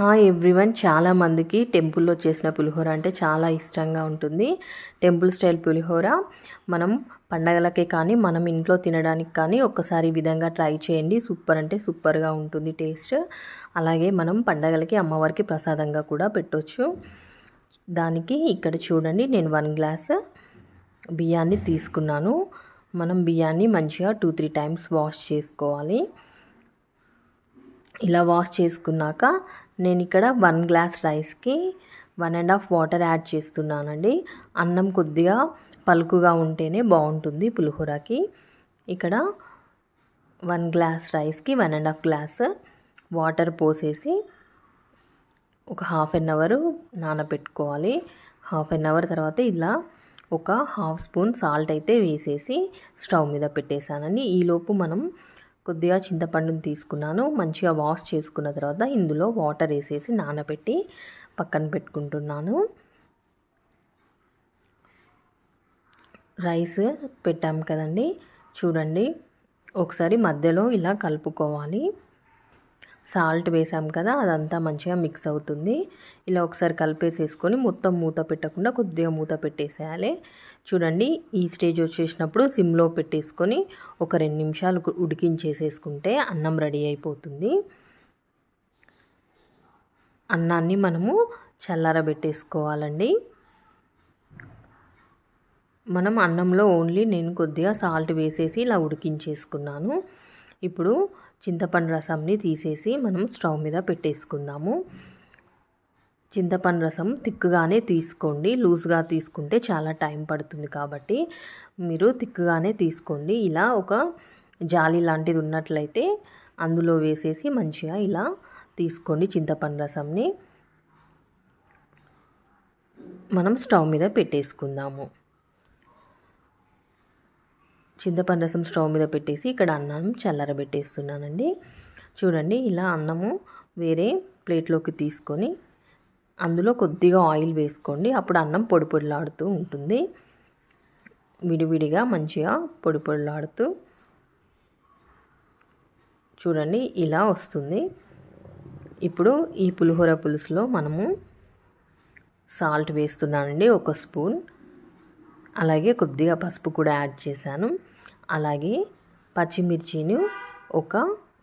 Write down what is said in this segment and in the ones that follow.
Hi everyone, చాలామందికి టెంపుల్లో చేసిన పులిహోర అంటే చాలా ఇష్టంగా ఉంటుంది. టెంపుల్ స్టైల్ పులిహోర మనం పండగలకే కానీ మనం ఇంట్లో తినడానికి కానీ ఒక్కసారి ఈ విధంగా ట్రై చేయండి. సూపర్ అంటే సూపర్గా ఉంటుంది టేస్ట్. అలాగే మనం పండగలకి అమ్మవారికి ప్రసాదంగా కూడా పెట్టొచ్చు. దానికి ఇక్కడ చూడండి, నేను 1 గ్లాస్ బియ్యాన్ని తీసుకున్నాను. మనం బియ్యాన్ని మంచిగా 2-3 టైమ్స్ వాష్ చేసుకోవాలి. ఇలా వాష్ చేసుకున్నాక నేను ఇక్కడ 1 గ్లాస్ రైస్కి 1.5 వాటర్ యాడ్ చేస్తున్నానండి. అన్నం కొద్దిగా పలుకుగా ఉంటేనే బాగుంటుంది పులిహోరకి. ఇక్కడ 1 గ్లాస్ రైస్కి 1.5 గ్లాస్ వాటర్ పోసేసి ఒక హాఫ్ అన్ అవర్ నానబెట్టుకోవాలి. హాఫ్ అన్ అవర్ తర్వాత ఇలా ఒక హాఫ్ స్పూన్ సాల్ట్ అయితే వేసేసి స్టవ్ మీద పెట్టేశానండి. ఈలోపు మనం కొద్దిగా చింతపండుని తీసుకున్నాను. మంచిగా వాష్ చేసుకున్న తర్వాత ఇందులో వాటర్ వేసేసి నానబెట్టి పక్కన పెట్టుకుంటున్నాను. రైస్ పెట్టాం కదండి, చూడండి ఒకసారి మధ్యలో ఇలా కలుపుకోవాలి. సాల్ట్ వేసాం కదా, అదంతా మంచిగా మిక్స్ అవుతుంది. ఇలా ఒకసారి కలిపేసేసుకొని మొత్తం మూత పెట్టకుండా కొద్దిగా మూత పెట్టేసేయాలి. చూడండి, ఈ స్టేజ్ వచ్చేసినప్పుడు సిమ్లో పెట్టేసుకొని ఒక 2 నిమిషాలు ఉడికించేసేసుకుంటే అన్నం రెడీ అయిపోతుంది. అన్నాన్ని మనము చల్లారబెట్టేసుకోవాలండి. మనం అన్నంలో ఓన్లీ నేను కొద్దిగా సాల్ట్ వేసేసి ఇలా ఉడికించేసుకున్నాను. ఇప్పుడు చింతపండు రసంని తీసేసి మనం స్టవ్ మీద పెట్టేసుకుందాము. చింతపండు రసం తిక్కుగానే తీసుకోండి. లూజ్గా తీసుకుంటే చాలా టైం పడుతుంది కాబట్టి మీరు తిక్కుగానే తీసుకోండి. ఇలా ఒక జాలి లాంటిది ఉన్నట్లయితే అందులో వేసేసి మంచిగా ఇలా తీసుకోండి. చింతపండు రసంని మనం స్టవ్ మీద పెట్టేసుకుందాము. చింతపండు రసం స్టవ్ మీద పెట్టేసి ఇక్కడ అన్నం చల్లారబెట్టేస్తున్నానండి. చూడండి, ఇలా అన్నము వేరే ప్లేట్లోకి తీసుకొని అందులో కొద్దిగా ఆయిల్ వేసుకోండి. అప్పుడు అన్నం పొడి పొడిలాడుతూ ఉంటుంది. విడివిడిగా మంచిగా పొడి పొడిలాడుతూ చూడండి ఇలా వస్తుంది. ఇప్పుడు ఈ పులిహోర పులుసులో మనము సాల్ట్ వేస్తున్నానండి, 1 స్పూన్. అలాగే కొద్దిగా పసుపు కూడా యాడ్ చేశాను. అలాగే పచ్చిమిర్చిని ఒక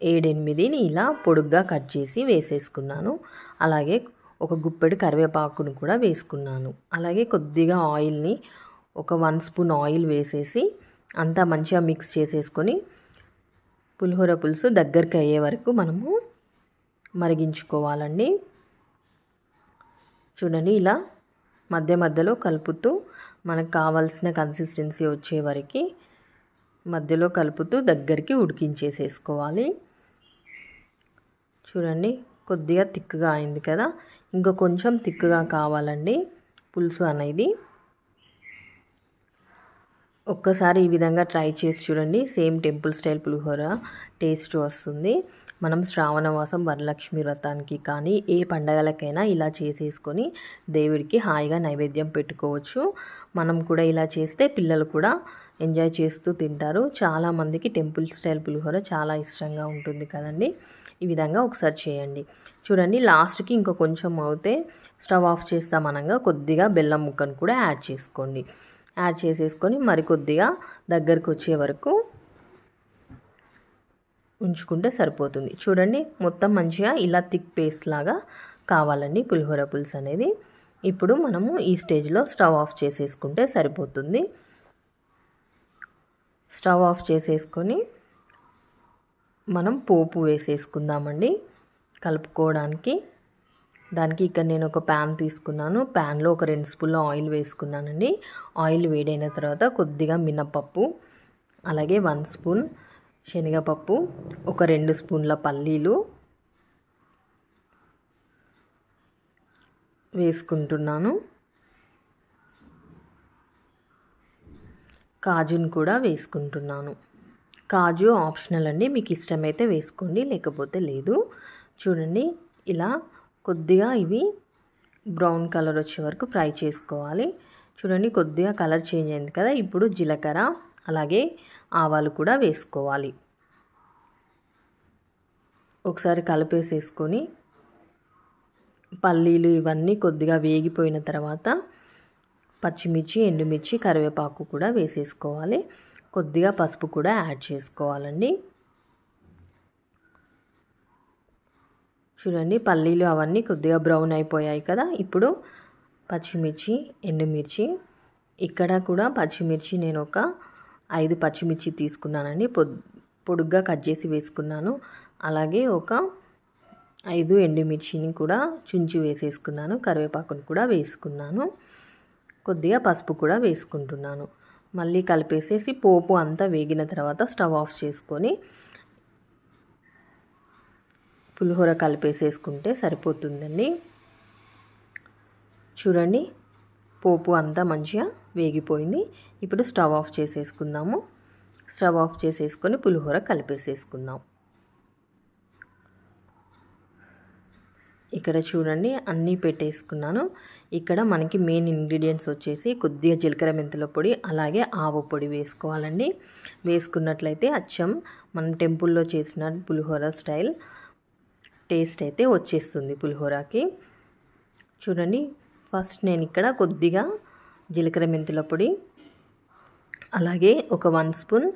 7-8 ఇలా పొడుగ్గా కట్ చేసి వేసేసుకున్నాను. అలాగే ఒక గుప్పెడు కరివేపాకును కూడా వేసుకున్నాను. అలాగే కొద్దిగా ఆయిల్ని ఒక 1 స్పూన్ ఆయిల్ వేసేసి అంతా మంచిగా మిక్స్ చేసేసుకొని పులిహోర పులుసు దగ్గరికి అయ్యే వరకు మనము మరిగించుకోవాలండి. చూడండి, ఇలా మధ్య మధ్యలో కలుపుతూ మనకు కావాల్సిన కన్సిస్టెన్సీ వచ్చే వరకు మధ్యలో కలుపుతూ దగ్గరికి ఉడికించేసేసుకోవాలి. చూడండి, కొద్దిగా తిక్కుగా అయింది కదా, ఇంకా కొంచెం తిక్కుగా కావాలండి పులుసు అనేది. ఒక్కసారి ఈ విధంగా ట్రై చేసి చూడండి. సేమ్ టెంపుల్ స్టైల్ పులిహోర టేస్ట్ వస్తుంది. మనం శ్రావణమాసం వరలక్ష్మి వ్రతానికి కానీ ఏ పండగలకైనా ఇలా చేసేసుకొని దేవుడికి హాయిగా నైవేద్యం పెట్టుకోవచ్చు. మనం కూడా ఇలా చేస్తే పిల్లలు కూడా ఎంజాయ్ చేస్తూ తింటారు. చాలామందికి టెంపుల్ స్టైల్ పులిహోర చాలా ఇష్టంగా ఉంటుంది కదండి. ఈ విధంగా ఒకసారి చేయండి. చూడండి, లాస్ట్కి ఇంకా కొంచెం అవుతే స్టవ్ ఆఫ్ చేస్తామనగా కొద్దిగా బెల్లం ముక్కను కూడా యాడ్ చేసుకోండి. యాడ్ చేసేసుకొని మరికొద్దిగా దగ్గరికి వచ్చే వరకు ఉంచుకుంటే సరిపోతుంది. చూడండి, మొత్తం మంచిగా ఇలా థిక్ పేస్ట్ లాగా కావాలండి పులిహోర పులుసు అనేది. ఇప్పుడు మనము ఈ స్టేజ్లో స్టవ్ ఆఫ్ చేసేసుకుంటే సరిపోతుంది. స్టవ్ ఆఫ్ చేసేసుకొని మనం పోపు వేసేసుకుందామండి కలుపుకోవడానికి. దానికి ఇక్కడ నేను ఒక ప్యాన్ తీసుకున్నాను. ప్యాన్లో ఒక 2 స్పూన్ల ఆయిల్ వేసుకున్నానండి. ఆయిల్ వేడైన తర్వాత కొద్దిగా మినపప్పు, అలాగే 1 స్పూన్ శనగపప్పు, ఒక 2 స్పూన్ల పల్లీలు వేసుకుంటున్నాను. కాజును కూడా వేసుకుంటున్నాను. కాజు ఆప్షనల్ అండి, మీకు ఇష్టమైతే వేసుకోండి, లేకపోతే లేదు. చూడండి, ఇలా కొద్దిగా ఇవి బ్రౌన్ కలర్ వచ్చే వరకు ఫ్రై చేసుకోవాలి. చూడండి, కొద్దిగా కలర్ చేంజ్ అయింది కదా. ఇప్పుడు జీలకర్ర అలాగే ఆవాలు కూడా వేసుకోవాలి. ఒకసారి కలిపేసేసుకొని పల్లీలు ఇవన్నీ కొద్దిగా వేగిపోయిన తర్వాత పచ్చిమిర్చి, ఎండుమిర్చి, కరివేపాకు కూడా వేసేసుకోవాలి. కొద్దిగా పసుపు కూడా యాడ్ చేసుకోవాలండి. చూడండి పల్లీలు అవన్నీ కొద్దిగా బ్రౌన్ అయిపోయాయి కదా. ఇప్పుడు పచ్చిమిర్చి, ఎండుమిర్చి, ఇక్కడ కూడా పచ్చిమిర్చి నేను ఒక 5 పచ్చిమిర్చి తీసుకున్నానండి. పొడుగ్గా కట్ చేసి వేసుకున్నాను. అలాగే ఒక 5 ఎండుమిర్చిని కూడా చుంచి వేసేసుకున్నాను. కరివేపాకును కూడా వేసుకున్నాను. కొద్దిగా పసుపు కూడా వేసుకుంటున్నాను. మళ్ళీ కలిపేసేసి పోపు అంతా వేగిన తర్వాత స్టవ్ ఆఫ్ చేసుకొని పులిహోర కలిపేసేసుకుంటే సరిపోతుందండి. చూడండి పోపు అంతా మంచిగా వేగిపోయింది. ఇప్పుడు స్టవ్ ఆఫ్ చేసేసుకుందాము. స్టవ్ ఆఫ్ చేసేసుకొని పులిహోర కలిపేసేసుకుందాం. ఇక్కడ చూడండి అన్నీ పెట్టేసుకున్నాను. ఇక్కడ మనకి మెయిన్ ఇంగ్రీడియంట్స్ వచ్చేసి కొద్దిగా జీలకర్ర మెంతుల పొడి, అలాగే ఆవ పొడి వేసుకోవాలండి. వేసుకున్నట్లయితే అచ్చం మనం టెంపుల్లో చేసిన పులిహోర స్టైల్ టేస్ట్ అయితే వచ్చేస్తుంది పులిహోరకి. చూడండి ఫస్ట్ నేను ఇక్కడ కొద్దిగా జీలకర్ర మెంతుల పొడి, అలాగే ఒక 1 స్పూన్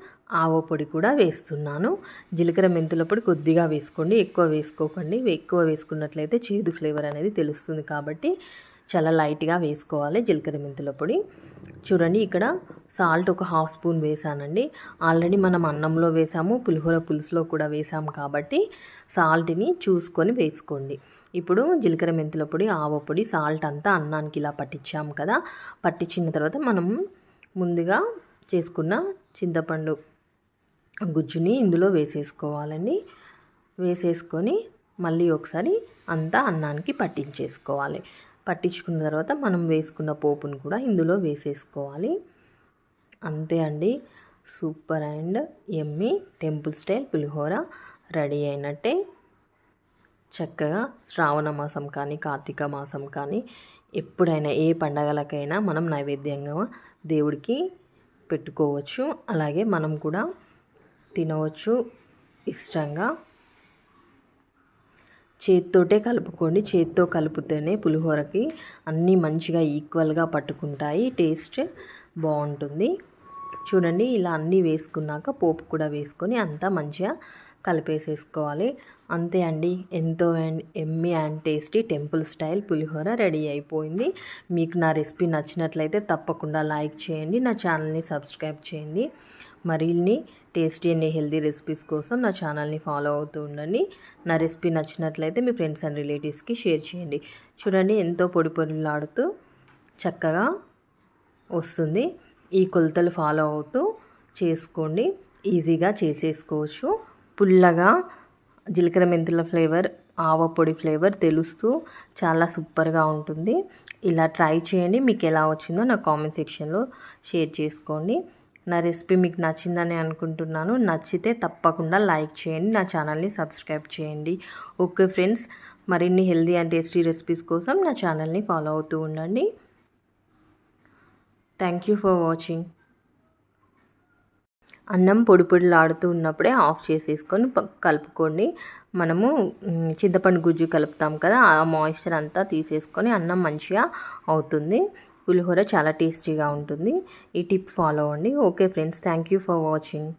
ఆవ పొడి కూడా వేస్తున్నాను. జీలకర్ర మెంతుల పొడి కొద్దిగా వేసుకోండి, ఎక్కువ వేసుకోకండి. ఎక్కువ వేసుకున్నట్లయితే చేదు ఫ్లేవర్ అనేది తెలుస్తుంది కాబట్టి చాలా లైట్గా వేసుకోవాలి జీలకర్ర మెంతుల పొడి. చూడండి ఇక్కడ సాల్ట్ ఒక 1/2 స్పూన్ వేసానండి. ఆల్రెడీ మనం అన్నంలో వేసాము, పులిహోర పులుసులో కూడా వేసాము కాబట్టి సాల్ట్ని చూసుకొని వేసుకోండి. ఇప్పుడు జీలకర్ర మెంతుల పొడి, ఆవ పొడి, సాల్ట్ అంతా అన్నానికి ఇలా పట్టించాము కదా. పట్టించిన తర్వాత మనం ముందుగా చేసుకున్న చింతపండు గుజ్జుని ఇందులో వేసేసుకోవాలండి. వేసేసుకొని మళ్ళీ ఒకసారి అంతా అన్నానికి పట్టించేసుకోవాలి. పట్టించుకున్న తర్వాత మనం వేసుకున్న పోపును కూడా ఇందులో వేసేసుకోవాలి. అంతే అండి, super and yummy temple style pulihora ready అయినట్టే. చక్కగా శ్రావణ మాసం కానీ కార్తీక మాసం కానీ ఎప్పుడైనా ఏ పండగలకైనా మనం నైవేద్యంగా దేవుడికి పెట్టుకోవచ్చు. అలాగే మనం కూడా తినవచ్చు ఇష్టంగా. చేత్తోటే కలుపుకోండి. చేత్తో కలిపితేనే పులిహోరకి అన్నీ మంచిగా ఈక్వల్గా పట్టుకుంటాయి, టేస్ట్ బాగుంటుంది. చూడండి ఇలా అన్నీ వేసుకున్నాక పోపు కూడా వేసుకొని అంతా మంచిగా కలిపేసేసుకోవాలి. అంతే అండి, ఎంతో Emmy and tasty temple style pulihora ready అయిపోయింది. మీకు నా రెసిపీ నచ్చినట్లయితే తప్పకుండా లైక్ చేయండి, నా ఛానల్ని సబ్స్క్రైబ్ చేయండి. మరిన్ని టేస్టీ అండ్ హెల్తీ రెసిపీస్ కోసం నా ఛానల్ని ఫాలో అవుతూ ఉండండి. నా రెసిపీ నచ్చినట్లయితే మీ ఫ్రెండ్స్ అండ్ రిలేటివ్స్కి షేర్ చేయండి. చూడండి ఎంతో పొడి పొడిలాడుతూ చక్కగా వస్తుంది. ఈ కొలతలు ఫాలో అవుతూ చేసుకోండి, ఈజీగా చేసేసుకోవచ్చు. పుల్లగా జీలకర్ర మెంతుల ఫ్లేవర్, ఆవ పొడి ఫ్లేవర్ తెలుస్తూ చాలా సూపర్గా ఉంటుంది. ఇలా ట్రై చేయండి. మీకు ఎలా వచ్చిందో నా కామెంట్ సెక్షన్లో షేర్ చేసుకోండి. నా రెసిపీ మీకు నచ్చిందని అనుకుంటున్నాను. నచ్చితే తప్పకుండా లైక్ చేయండి, నా ఛానల్ని సబ్స్క్రైబ్ చేయండి. ఓకే ఫ్రెండ్స్, మరిన్ని హెల్తీ అండ్ టేస్టీ రెసిపీస్ కోసం నా ఛానల్ని ఫాలో అవుతూ ఉండండి. Thank you for watching. అన్నం పొడి పొడిలాడుతూ ఉన్నప్పుడే ఆఫ్ చేసేసుకొని కలుపుకోండి. మనము చింతపండు గుజ్జు కలుపుతాం కదా, ఆ మాయిశ్చర్ అంతా తీసేసుకొని అన్నం మంచిగా అవుతుంది. పులిహోర చాలా టేస్టీగా ఉంటుంది. ఈ టిప్ ఫాలో అవ్వండి. Okay friends, thank you for watching.